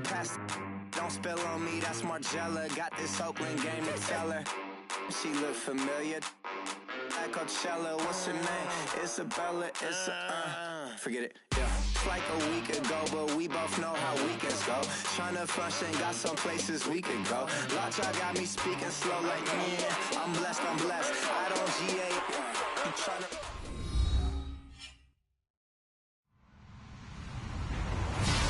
Pass, don't spill on me, that's Margella. Got this Oakland game to tell her. She look familiar. At Coachella, what's her name? Isabella, forget it, yeah. It's like a week ago, but we both know how weekends go. Tryna function, got some places we could go. Lot y'all got me speaking slow like, yeah, I'm blessed. I don't GA, I'm tryna...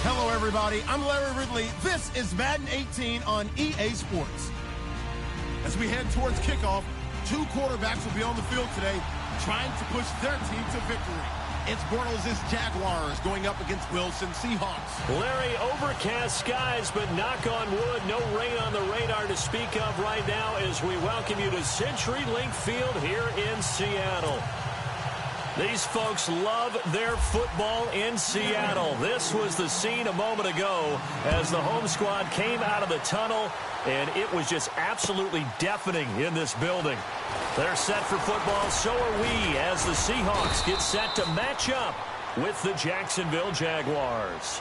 Hello, everybody. I'm Larry Ridley. This is Madden 18 on EA Sports. As we head towards kickoff, two quarterbacks will be on the field today trying to push their team to victory. It's Bortles' Jaguars going up against Wilson Seahawks. Larry, overcast skies, but knock on wood, no rain on the radar to speak of right now as we welcome you to CenturyLink Field here in Seattle. These folks love their football in Seattle. This was the scene a moment ago as the home squad came out of the tunnel, and it was just absolutely deafening in this building. They're set for football, so are we, as the Seahawks get set to match up with the Jacksonville Jaguars.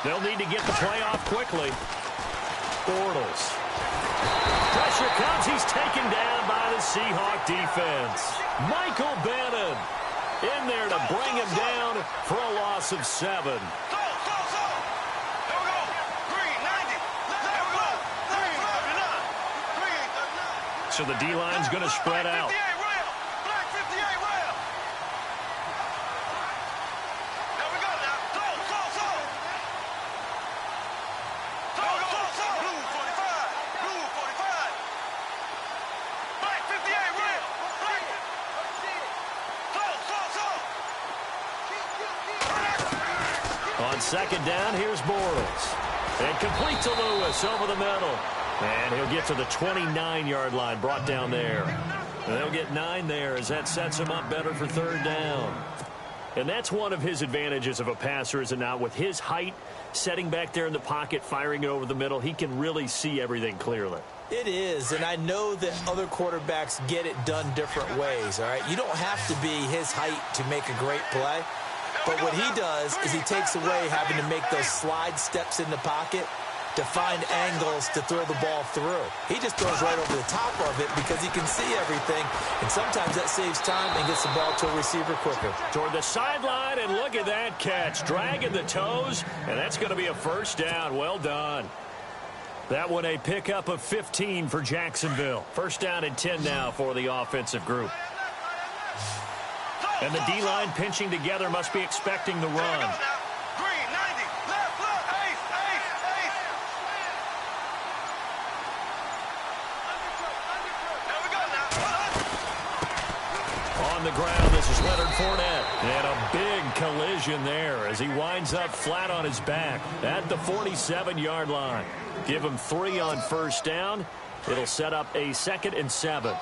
They'll need to get the play off quickly. Bortles. Pressure comes. He's taken down by the Seahawk defense. Michael Bannon in there to bring him down for a loss of 7. So the D-line's going to spread out. On second down, here's Bortles. And complete to Lewis over the middle. And he'll get to the 29-yard line, brought down there. And they'll get 9 there as that sets him up better for third down. And that's one of his advantages of a passer, is it not? With his height, setting back there in the pocket, firing it over the middle, he can really see everything clearly. It is, and I know that other quarterbacks get it done different ways, all right? You don't have to be his height to make a great play. But what he does is he takes away having to make those slide steps in the pocket to find angles to throw the ball through. He just throws right over the top of it because he can see everything, and sometimes that saves time and gets the ball to a receiver quicker. Toward the sideline, and look at that catch. Dragging the toes, and that's going to be a first down. Well done. That one a pickup of 15 for Jacksonville. First down and 10 now for the offensive group. And the D-line pinching together, must be expecting the run. On the ground, this is Leonard Fournette. And a big collision there as he winds up flat on his back at the 47-yard line. Give him 3 on first down. It'll set up a 2nd and 7.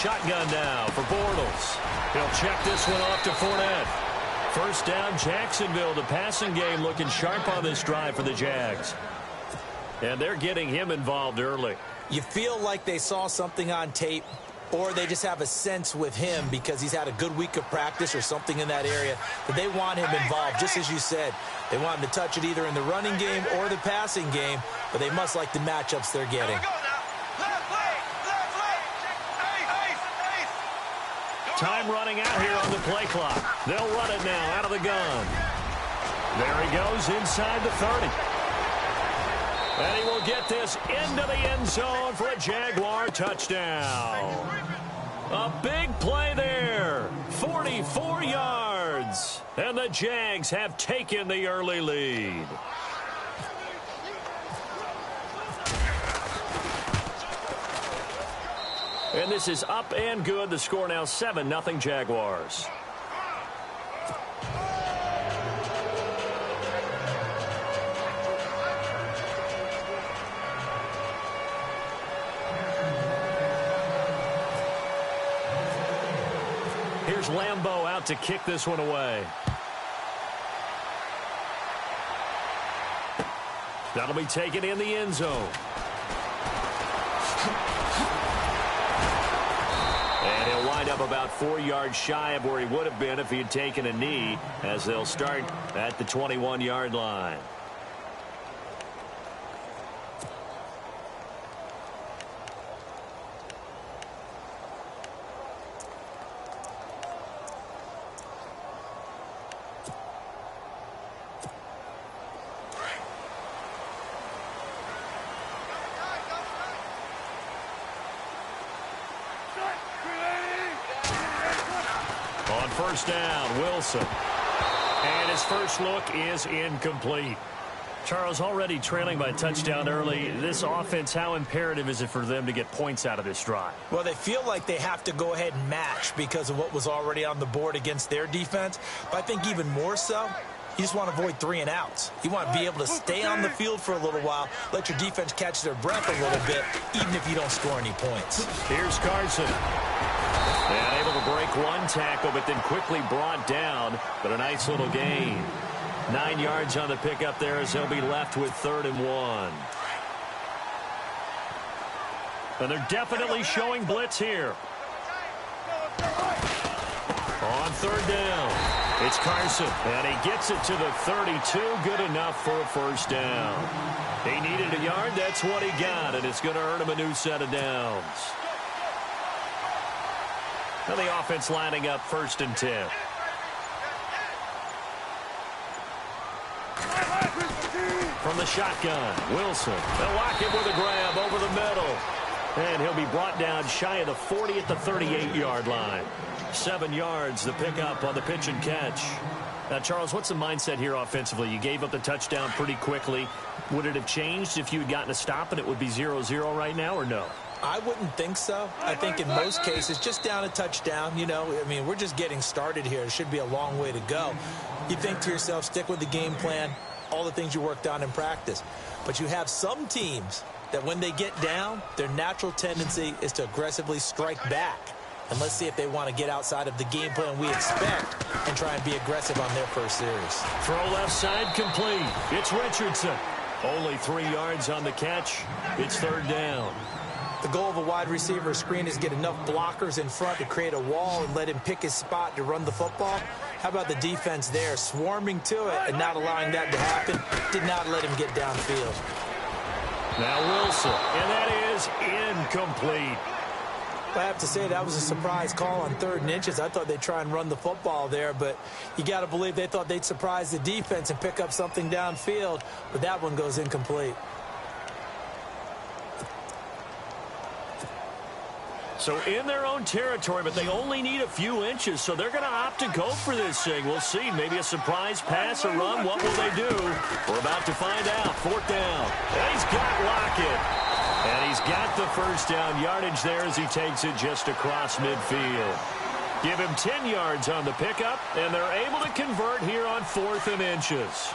Shotgun now for Bortles. He'll check this one off to Fournette. First down, Jacksonville. The passing game looking sharp on this drive for the Jags. And they're getting him involved early. You feel like they saw something on tape, or they just have a sense with him because he's had a good week of practice or something in that area that they want him involved. Just as you said, they want him to touch it either in the running game or the passing game, but they must like the matchups they're getting. Time running out here on the play clock. They'll run it now out of the gun. There he goes inside the 30. And he will get this into the end zone for a Jaguar touchdown. A big play there. 44 yards. And the Jags have taken the early lead. And this is up and good. The score now 7-0 Jaguars. Here's Lambeau out to kick this one away. That'll be taken in the end zone. And he'll wind up about 4 yards shy of where he would have been if he had taken a knee, as they'll start at the 21-yard line. On first down, Wilson. And his first look is incomplete. Charles, already trailing by a touchdown early. This offense, how imperative is it for them to get points out of this drive? Well, they feel like they have to go ahead and match because of what was already on the board against their defense. But I think even more so, you just want to avoid 3 and outs. You want to be able to stay on the field for a little while, let your defense catch their breath a little bit, even if you don't score any points. Here's Carson. And able to break one tackle, but then quickly brought down. But a nice little gain. 9 yards on the pickup there as they'll be left with 3rd and 1. And they're definitely showing blitz here. On 3rd down, it's Carson. And he gets it to the 32. Good enough for a first down. He needed a yard. That's what he got. And it's going to earn him a new set of downs. Now the offense lining up 1st and 10. From the shotgun, Wilson. They'll lock him with a grab over the middle. And he'll be brought down shy of the 40 at the 38-yard line. 7 yards, the pickup on the pitch and catch. Now, Charles, what's the mindset here offensively? You gave up the touchdown pretty quickly. Would it have changed if you had gotten a stop and it would be 0-0 right now, or no? I wouldn't think so. I think in most cases, just down a touchdown, you know, I mean, we're just getting started here. It should be a long way to go. You think to yourself, stick with the game plan, all the things you worked on in practice. But you have some teams that when they get down, their natural tendency is to aggressively strike back. And let's see if they want to get outside of the game plan we expect and try and be aggressive on their first series. Throw left side complete. It's Richardson. Only 3 yards on the catch. It's 3rd down. The goal of a wide receiver screen is get enough blockers in front to create a wall and let him pick his spot to run the football. How about the defense there, swarming to it and not allowing that to happen? Did not let him get downfield. Now Wilson, and that is incomplete. I have to say that was a surprise call on 3rd and inches. I thought they'd try and run the football there, but you got to believe they thought they'd surprise the defense and pick up something downfield, but that one goes incomplete. So in their own territory, but they only need a few inches, so they're going to opt to go for this thing. We'll see. Maybe a surprise pass or run. What will they do? We're about to find out. 4th down. And he's got Lockett. And he's got the first down yardage there as he takes it just across midfield. Give him 10 yards on the pickup, and they're able to convert here on 4th and inches.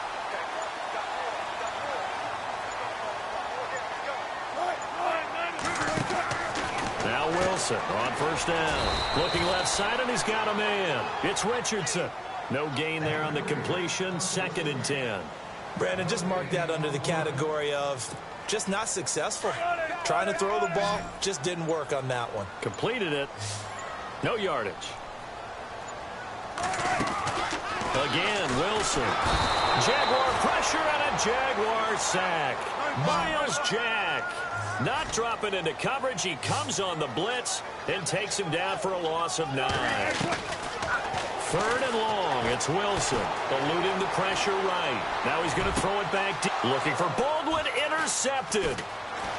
Now Wilson on first down. Looking left side, and he's got a man. It's Richardson. No gain there on the completion. 2nd and 10. Brandon, just mark that under the category of just not successful. Trying to throw the ball, just didn't work on that one. Completed it. No yardage. Again, Wilson. Jaguar pressure and a Jaguar sack. Miles Jack not dropping into coverage. He comes on the blitz and takes him down for a loss of 9. 3rd and long. It's Wilson eluding the pressure right. Now he's going to throw it back deep. Looking for Baldwin. Intercepted.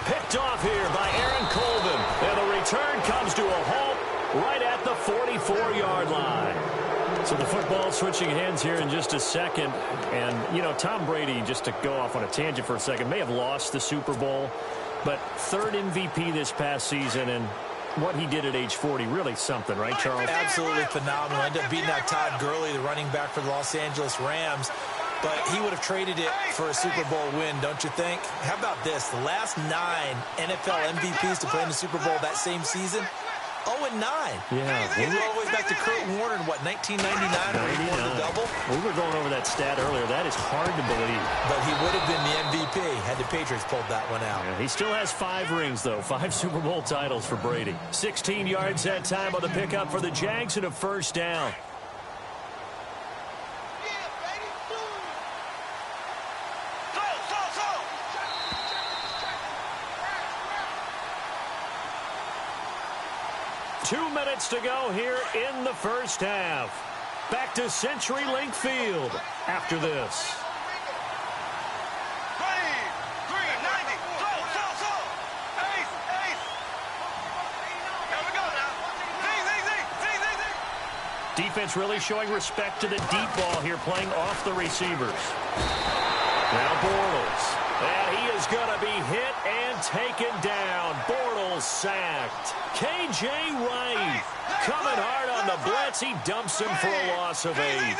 Picked off here by Aaron Colvin. And the return comes to a halt right at the 44-yard line. So the football switching hands here in just a second. And, you know, Tom Brady, just to go off on a tangent for a second, may have lost the Super Bowl, but third MVP this past season, and what he did at age 40, really something, right, Charles? Absolutely phenomenal. Ended up beating out Todd Gurley, the running back for the Los Angeles Rams. But he would have traded it for a Super Bowl win, don't you think? How about this? The last 9 NFL MVPs to play in the Super Bowl that same season, 0-9. Yeah. We go all the way back to Kurt Warner in, what, 1999 when he won the double? We were going over that stat earlier. That is hard to believe. But he would have been the MVP had the Patriots pulled that one out. Yeah, he still has 5 rings, though. 5 Super Bowl titles for Brady. 16 yards that time on the pickup for the Jags and a first down. Two minutes to go here in the first half. Back to CenturyLink Field after this. Defense really showing respect to the deep ball here, playing off the receivers. Now Bortles. And he is going to be hit and taken down. Bortles sacked. K.J. Wright coming hard on the blitz. He dumps him for a loss of 8.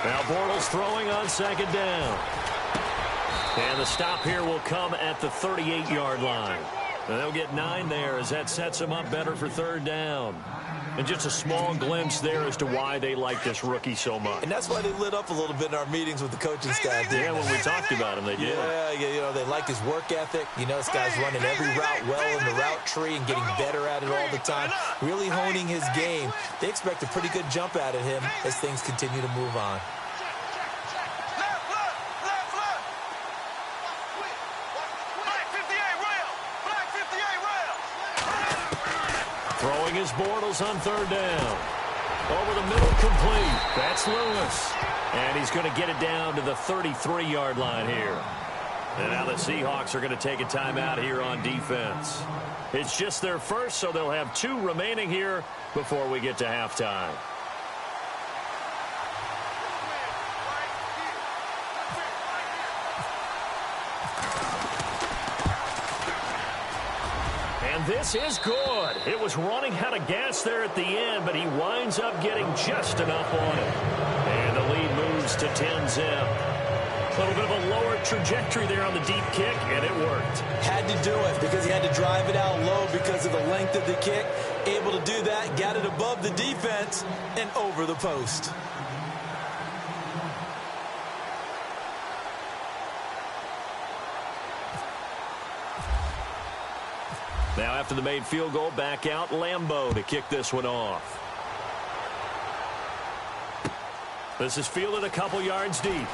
Now Bortles throwing on second down. And the stop here will come at the 38-yard line. And they'll get 9 there as that sets them up better for third down. And just a small glimpse there as to why they like this rookie so much. And that's why they lit up a little bit in our meetings with the coaching staff. Yeah, when we talked about him, they did. Yeah, you know, they like his work ethic. You know, this guy's running every route well in the route tree and getting better at it all the time. Really honing his game. They expect a pretty good jump out of him as things continue to move on. Throwing his Bortles on third down. Over the middle, complete. That's Lewis. And he's going to get it down to the 33-yard line here. And now the Seahawks are going to take a timeout here on defense. It's just their first, so they'll have 2 remaining here before we get to halftime. This is good. It was running out of gas there at the end, but he winds up getting just enough on it. And the lead moves to 10-zip. A little bit of a lower trajectory there on the deep kick, and it worked. Had to do it because he had to drive it out low because of the length of the kick. Able to do that, got it above the defense and over the post. Now after the made field goal, back out Lambeau to kick this one off. This is fielded a couple yards deep.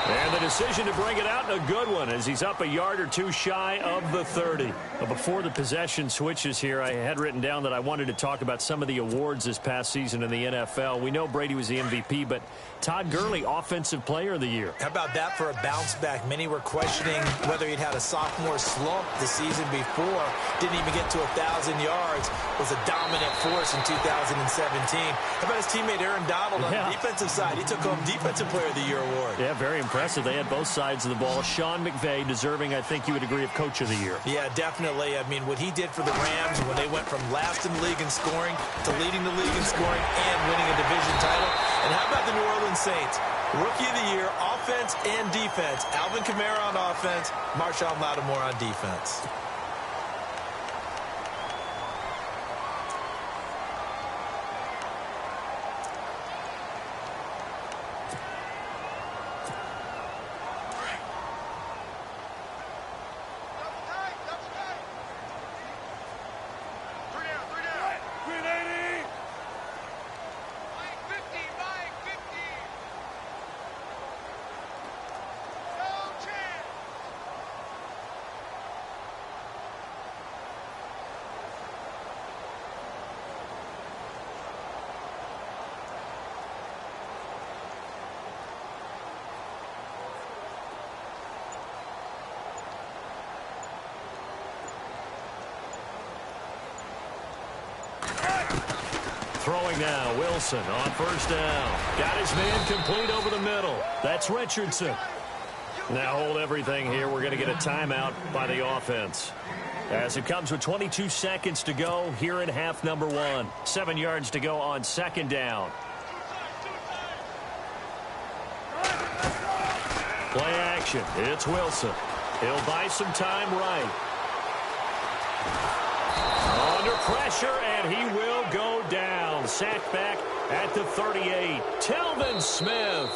And the decision to bring it out, and a good one, as he's up a yard or 2 shy of the 30. But before the possession switches here, I had written down that I wanted to talk about some of the awards this past season in the NFL. We know Brady was the MVP, but Todd Gurley, Offensive Player of the Year. How about that for a bounce back? Many were questioning whether he'd had a sophomore slump the season before. Didn't even get to 1,000 yards. Was a dominant force in 2017. How about his teammate Aaron Donald on the defensive side? He took home Defensive Player of the Year award. Yeah, very impressive. They had both sides of the ball. Sean McVay deserving, I think you would agree, of Coach of the Year. Yeah, definitely. I mean, what he did for the Rams when they went from last in the league in scoring to leading the league in scoring and winning a division title. And how about the New Orleans Saints? Rookie of the Year, offense and defense. Alvin Kamara on offense, Marshawn Lattimore on defense. Throwing now, Wilson on first down. Got his man complete over the middle. That's Richardson. Now hold everything here. We're going to get a timeout by the offense. As it comes with 22 seconds to go here in half number 1. 7 yards to go on second down. Play action. It's Wilson. He'll buy some time right. Under pressure, and he will go down. Sacked back at the 38. Telvin Smith.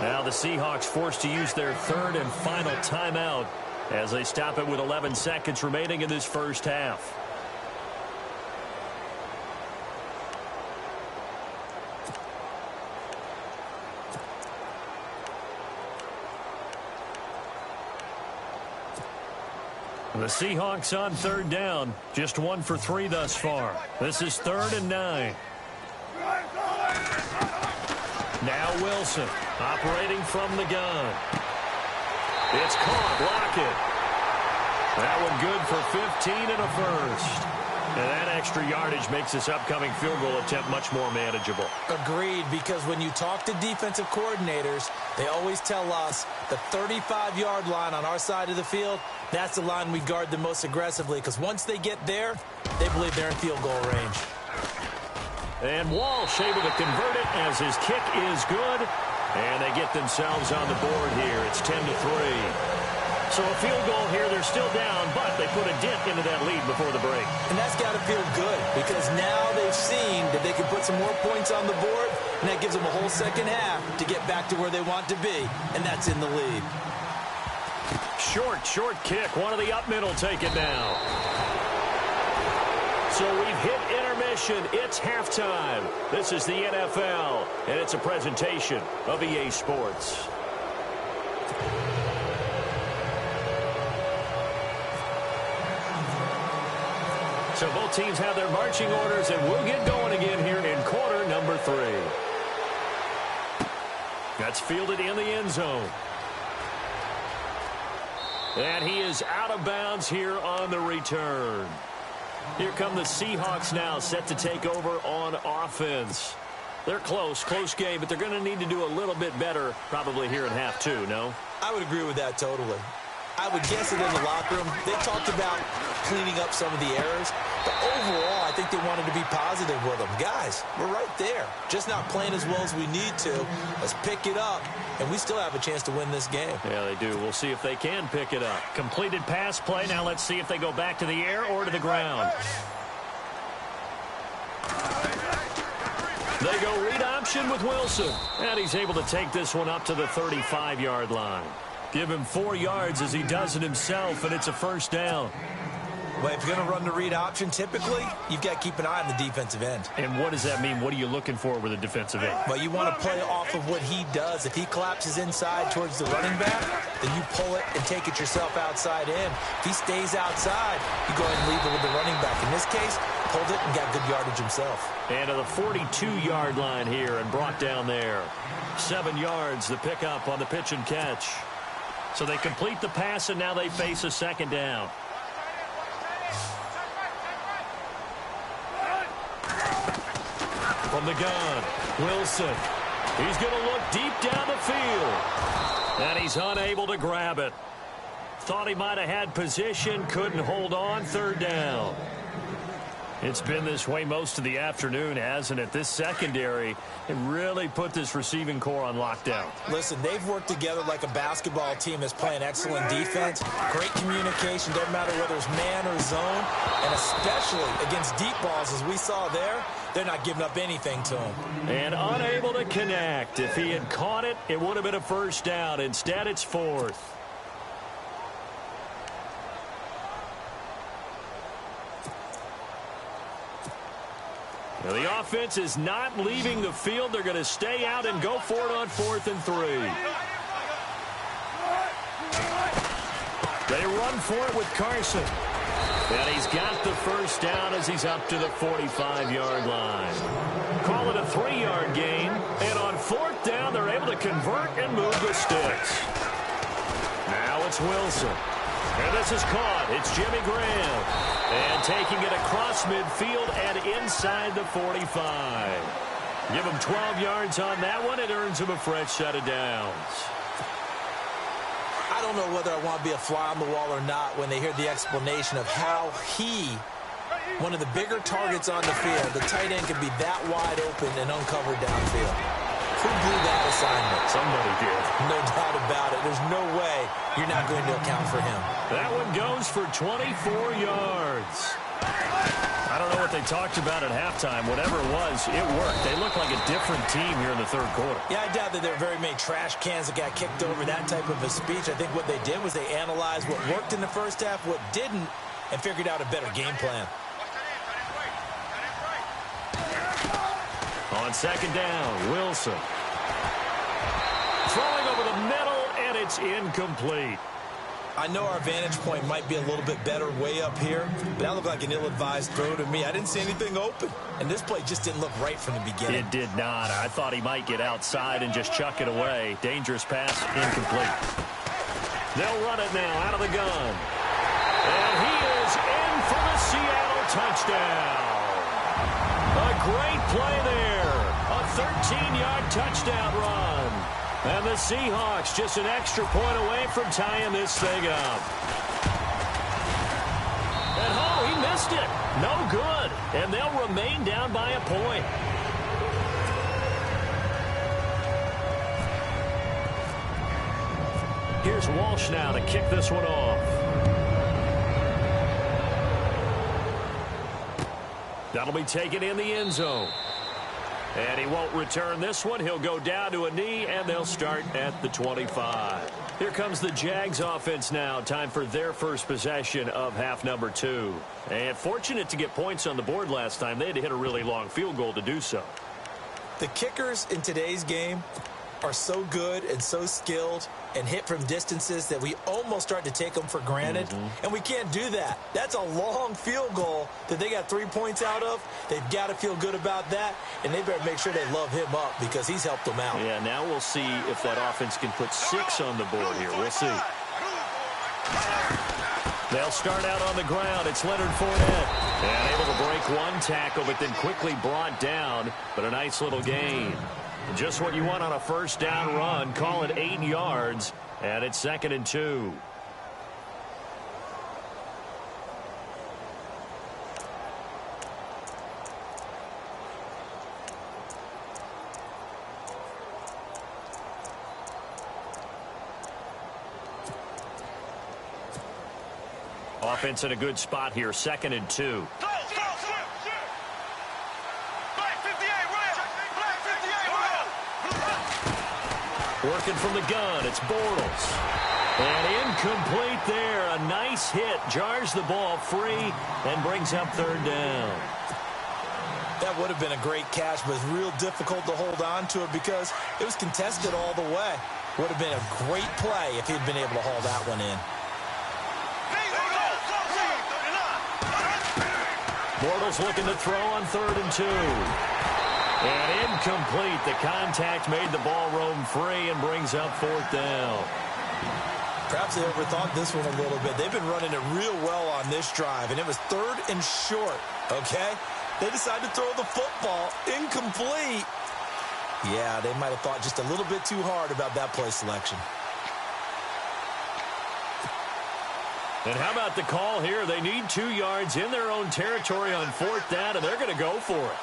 Now the Seahawks forced to use their third and final timeout as they stop it with 11 seconds remaining in this first half. The Seahawks on third down. Just 1 for 3 thus far. This is 3rd and 9. Now Wilson operating from the gun. It's caught. Lockett. That one good for 15 and a first. And that extra yardage makes this upcoming field goal attempt much more manageable. Agreed, because when you talk to defensive coordinators, they always tell us the 35-yard line on our side of the field, that's the line we guard the most aggressively, because once they get there, they believe they're in field goal range. And Walsh able to convert it as his kick is good. And they get themselves on the board here. It's 10-3. So a field goal here. They're still down, but they put a dent into that lead before the break. And that's got to feel good because now they've seen that they can put some more points on the board, and that gives them a whole second half to get back to where they want to be, and that's in the lead. Short kick. One of the up middle take it now. So we've hit intermission. It's halftime. This is the NFL, and it's a presentation of EA Sports. So both teams have their marching orders, and we'll get going again here in quarter number 3. That's fielded in the end zone. And he is out of bounds here on the return. Here come the Seahawks now, set to take over on offense. They're close game, but they're going to need to do a little bit better probably here in half 2, no? I would agree with that totally. I would guess that in the locker room, they talked about cleaning up some of the errors, but overall, I think they wanted to be positive with them. Guys, we're right there. Just not playing as well as we need to. Let's pick it up, and we still have a chance to win this game. Yeah, they do. We'll see if they can pick it up. Completed pass play. Now let's see if they go back to the air or to the ground. They go read option with Wilson, and he's able to take this one up to the 35-yard line. Give him 4 yards as he does it himself, and it's a first down. Well, if you're going to run the read option, typically, you've got to keep an eye on the defensive end. And what does that mean? What are you looking for with a defensive end? Well, you want to play off of what he does. If he collapses inside towards the running back, then you pull it and take it yourself outside in. If he stays outside, you go ahead and leave it with the running back. In this case, pulled it and got good yardage himself. And to the 42-yard line here and brought down there. 7 yards, the pickup on the pitch and catch. So they complete the pass, and now they face a second down. From the gun, Wilson. He's going to look deep down the field. And he's unable to grab it. Thought he might have had position, couldn't hold on, third down. It's been this way most of the afternoon, hasn't it? This secondary, it really put this receiving core on lockdown. Listen, they've worked together like a basketball team that's playing excellent defense. Great communication, doesn't matter whether it's man or zone. And especially against deep balls, as we saw there, they're not giving up anything to him. And unable to connect. If he had caught it, it would have been a first down. Instead, it's 4th. Now the offense is not leaving the field. They're going to stay out and go for it on 4th and 3. They run for it with Carson. And he's got the first down as he's up to the 45-yard line. Call it a 3-yard gain. And on 4th down, they're able to convert and move the sticks. Now it's Wilson. And this is caught. It's Jimmy Graham. And taking it across midfield and inside the 45. Give him 12 yards on that one. It earns him a fresh set of downs. I don't know whether I want to be a fly on the wall or not when they hear the explanation of how he, one of the bigger targets on the field, the tight end, can be that wide open and uncovered downfield. Who blew that assignment? Somebody did. No doubt about it. There's no way you're not going to account for him. That one goes for 24 yards. I don't know what they talked about at halftime. Whatever it was, it worked. They look like a different team here in the third quarter. Yeah, I doubt that there are very many trash cans that got kicked over, that type of a speech. I think what they did was they analyzed what worked in the first half, what didn't, and figured out a better game plan. On second down, Wilson. Throwing over the middle, and it's incomplete. I know our vantage point might be a little bit better way up here, but that looked like an ill-advised throw to me. I didn't see anything open, and this play just didn't look right from the beginning. It did not. I thought he might get outside and just chuck it away. Dangerous pass, incomplete. They'll run it now out of the gun. And he is in for the Seattle touchdown. A great play there. A 13-yard touchdown run. And the Seahawks just an extra point away from tying this thing up. And oh, he missed it. No good. And they'll remain down by a point. Here's Walsh now to kick this one off. That'll be taken in the end zone. And he won't return this one. He'll go down to a knee, and they'll start at the 25. Here comes the Jags offense now. Time for their first possession of half number 2. And fortunate to get points on the board last time. They had to hit a really long field goal to do so. The kickers in today's game are so good and so skilled and hit from distances that we almost start to take them for granted. And we can't do that. That's a long field goal that they got 3 points out of. They've got to feel good about that, and they better make sure they love him up because he's helped them out. Yeah, now we'll see if that offense can put 6 on the board here. We'll see. They'll start out on the ground. It's Leonard Fournette. And able to break one tackle, but then quickly brought down. But a nice little gain. Just what you want on a first down run. Call it 8 yards, and it's 2nd and 2. Offense in a good spot here, 2nd and 2. Working from the gun, it's Bortles. And incomplete there. A nice hit. Jars the ball free and brings up 3rd down. That would have been a great catch, but it's real difficult to hold on to it because it was contested all the way. Would have been a great play if he'd been able to haul that one in. Bortles looking to throw on 3rd and 2. And incomplete. The contact made the ball roam free and brings up 4th down. Perhaps they overthought this one a little bit. They've been running it real well on this drive, and it was 3rd and short, okay? They decided to throw the football. Incomplete. Yeah, they might have thought just a little bit too hard about that play selection. And how about the call here? They need 2 yards in their own territory on 4th down, and they're going to go for it.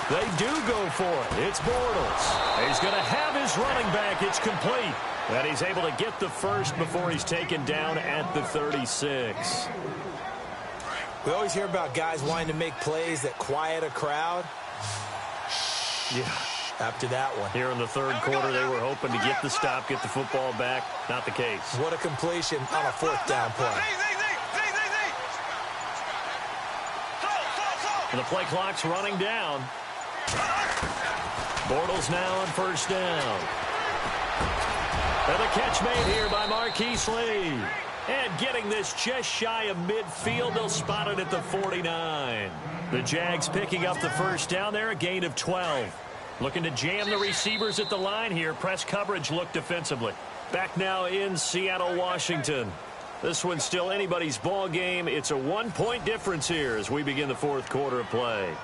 They do go for it. It's Bortles. He's going to have his running back. It's complete. And he's able to get the first before he's taken down at the 36. We always hear about guys wanting to make plays that quiet a crowd. Yeah. After that one. Here in the 3rd quarter, they were hoping to get the stop, get the football back. Not the case. What a completion on a 4th down play. And the play clock's running down. Bortles now on 1st down. And the catch made here by Marquise Lee. And getting this just shy of midfield, they'll spot it at the 49. The Jags picking up the 1st down there, a gain of 12. Looking to jam the receivers at the line here. Press coverage look defensively. Back now in Seattle, Washington. This one's still anybody's ball game. It's a 1-point difference here as we begin the fourth quarter of play.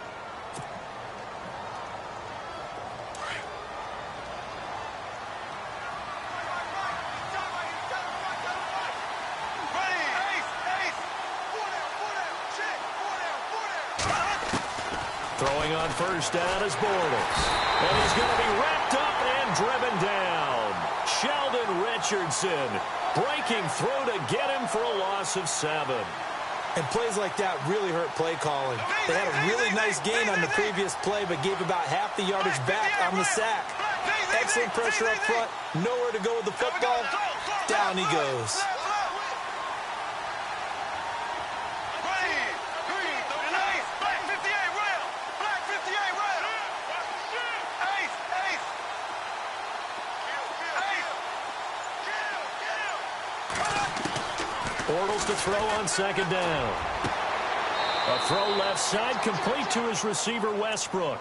Throwing on first down is Bortles. And he's going to be wrapped up and driven down. Sheldon Richardson breaking through to get him for a loss of 7. And plays like that really hurt play calling. They had a really nice gain on the previous play, but gave about half the yardage back on the sack. Excellent pressure up front. Nowhere to go with the football. Down he goes. Bortles to throw on second down. A throw left side complete to his receiver Westbrook.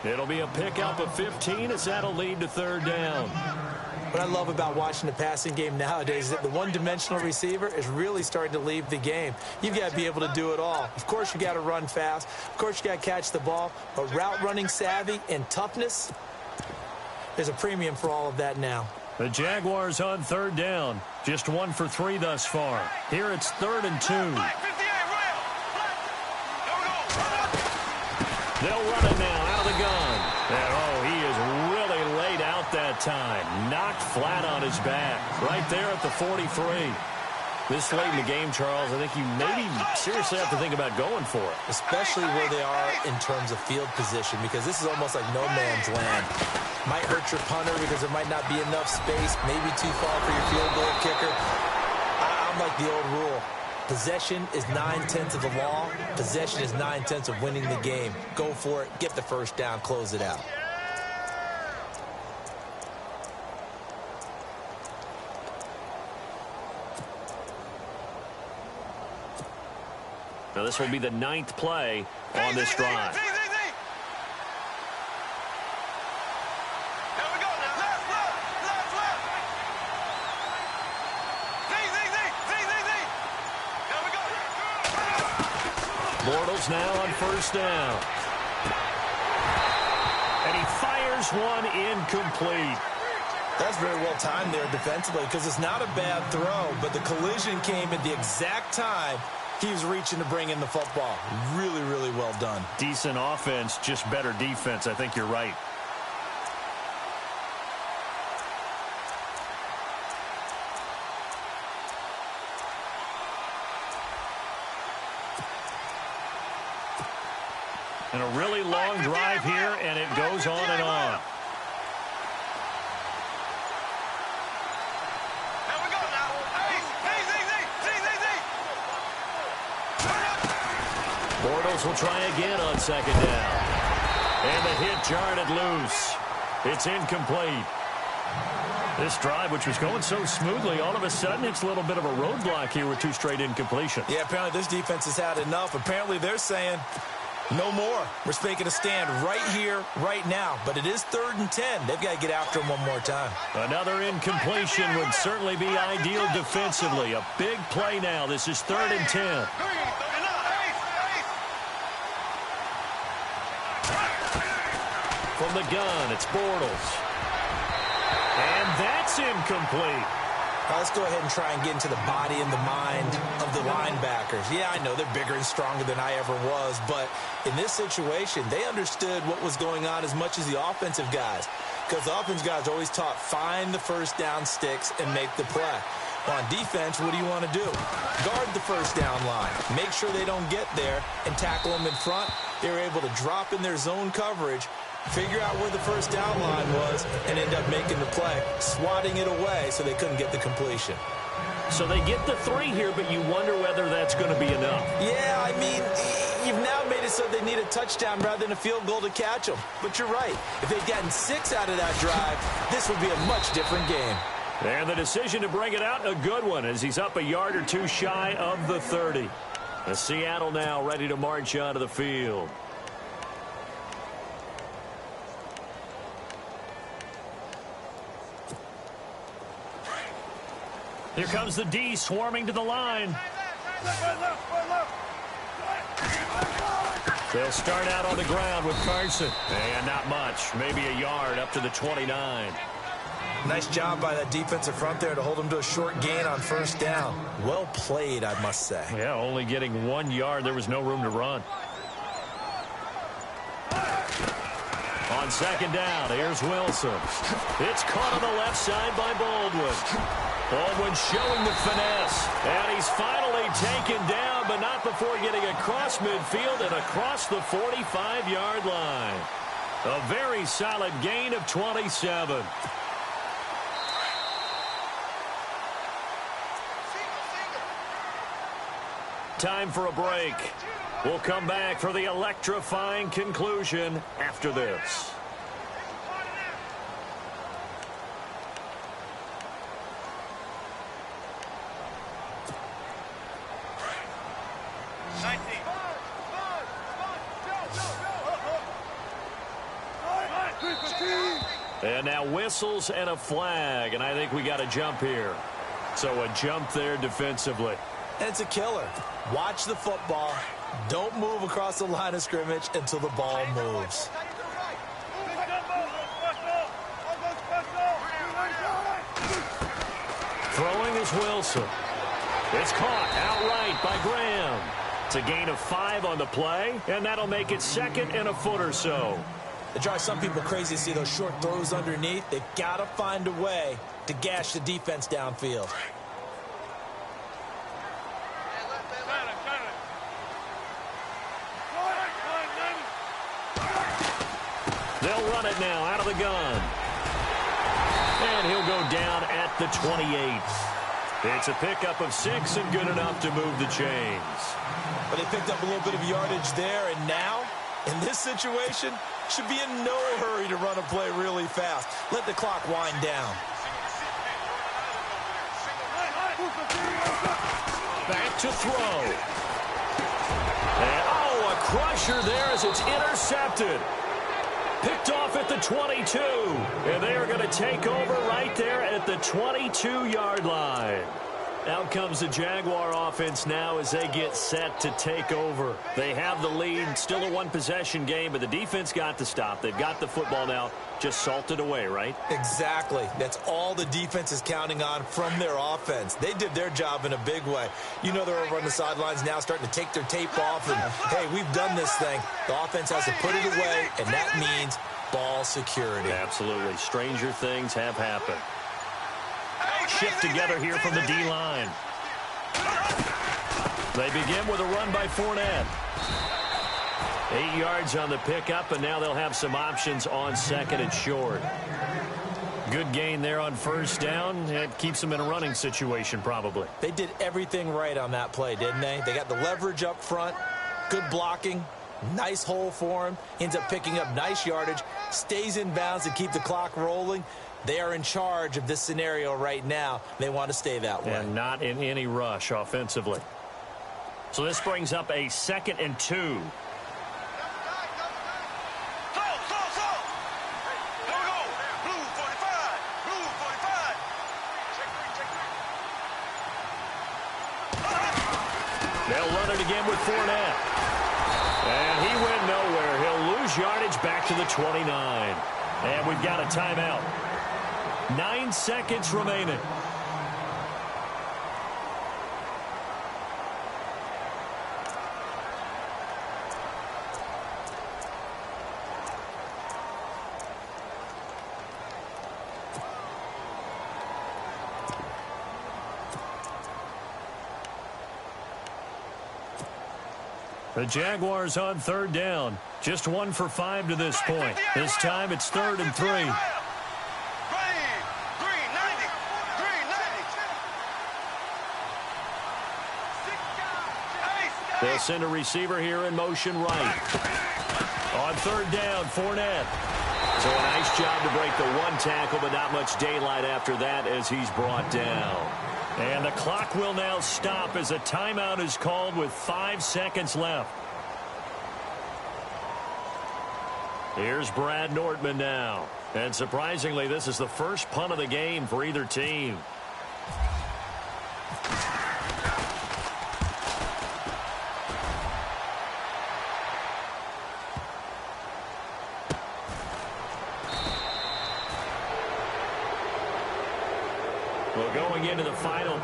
It'll be a pickup of 15 as that'll lead to third down. What I love about watching the passing game nowadays is that the one-dimensional receiver is really starting to leave the game. You've got to be able to do it all. Of course, you got to run fast. Of course, you got to catch the ball. But route running savvy and toughness, there's a premium for all of that now. The Jaguars on third down. Just 1 for 3 thus far. Here it's 3rd and 2. They'll run it now out of the gun. And he is really laid out that time. Knocked flat on his back. Right there at the 43. This late in the game, Charles, I think you maybe seriously have to think about going for it. Especially where they are in terms of field position, because this is almost like no man's land. Might hurt your punter because there might not be enough space, maybe too far for your field goal kicker. I'm like the old rule. Possession is 9/10 of the law. Possession is 9/10 of winning the game. Go for it. Get the first down. Close it out. Now this will be the 9th play on this drive. Bortles now on first down. And he fires one incomplete. That's very well timed there defensively, because it's not a bad throw, but the collision came at the exact time he was reaching to bring in the football. Really, really well done. Decent offense, just better defense. I think you're right. And a really long drive here, and it goes on and on. Bortles will try again on second down. And the hit jarred it loose. It's incomplete. This drive, which was going so smoothly, all of a sudden it's a little bit of a roadblock here with 2 straight incompletions. Yeah, apparently this defense has had enough. Apparently they're saying no more. We're making a stand right here, right now. But it is 3rd and 10. They've got to get after him one more time. Another incompletion would certainly be ideal defensively. A big play now. This is 3rd and 10. From the gun, it's Bortles. And that's incomplete. Now let's go ahead and try and get into the body and the mind of the linebackers. Yeah, I know they're bigger and stronger than I ever was, but in this situation, they understood what was going on as much as the offensive guys, because the offensive guys are always taught, find the first down sticks and make the play. On defense, what do you want to do? Guard the first down line. Make sure they don't get there and tackle them in front. They were able to drop in their zone coverage, figure out where the first down line was, and end up making the play, swatting it away so they couldn't get the completion. So they get the 3 here, but you wonder whether that's going to be enough. Yeah, I mean, you've now made it so they need a touchdown rather than a field goal to catch them. But you're right. If they'd gotten 6 out of that drive, this would be a much different game. And the decision to bring it out, a good one, as he's up a yard or 2 shy of the 30. The Seattle now ready to march onto the field. Here comes the D swarming to the line. They'll start out on the ground with Carson. And not much. Maybe a yard up to the 29. Nice job by that defensive front there to hold him to a short gain on first down. Well played, I must say. Yeah, only getting 1 yard. There was no room to run. On second down, here's Wilson. It's caught on the left side by Baldwin. Baldwin showing the finesse. And he's finally taken down, but not before getting across midfield and across the 45-yard line. A very solid gain of 27. Time for a break. We'll come back for the electrifying conclusion after this. And now whistles and a flag, and I think we got a jump here. So a jump there defensively. And it's a killer. Watch the football. Don't move across the line of scrimmage until the ball moves. Throwing is Wilson. It's caught outright by Graham. It's a gain of 5 on the play, and that'll make it 2nd and a foot or so. It drives some people crazy to see those short throws underneath. They've got to find a way to gash the defense downfield. They'll run it now out of the gun. And he'll go down at the 28. It's a pickup of 6 and good enough to move the chains. But they picked up a little bit of yardage there, and now, in this situation, should be in no hurry to run a play really fast. Let the clock wind down. Back to throw. And, oh, a crusher there as it's intercepted. Picked off at the 22. And they are going to take over right there at the 22-yard line. Out comes the Jaguar offense now as they get set to take over. They have the lead. Still a one-possession game, but the defense got the stop. They've got the football now. Just salted away, right? Exactly. That's all the defense is counting on from their offense. They did their job in a big way. You know they're over on the sidelines now starting to take their tape off. And, hey, we've done this thing. The offense has to put it away, and that means ball security. Absolutely. Stranger things have happened. Shift together here from the D-line. They begin with a run by Fournette. 8 yards on the pickup, and now they'll have some options on 2nd and short. Good gain there on first down. It keeps them in a running situation, probably. They did everything right on that play, didn't they? They got the leverage up front, good blocking, nice hole for him, ends up picking up nice yardage, stays in bounds to keep the clock rolling. They are in charge of this scenario right now. They want to stay that way. And not in any rush offensively. So this brings up a 2nd and 2. They'll run it again with Fournette. And he went nowhere. He'll lose yardage back to the 29. And we've got a timeout. 9 seconds remaining. The Jaguars on 3rd down. Just 1 for 5 to this point. This time it's 3rd and 3. They'll send a receiver here in motion right. On 3rd down, Fournette. So a nice job to break the 1 tackle, but not much daylight after that as he's brought down. And the clock will now stop as a timeout is called with 5 seconds left. Here's Brad Nortman now. And surprisingly, this is the first punt of the game for either team. Well, going into the final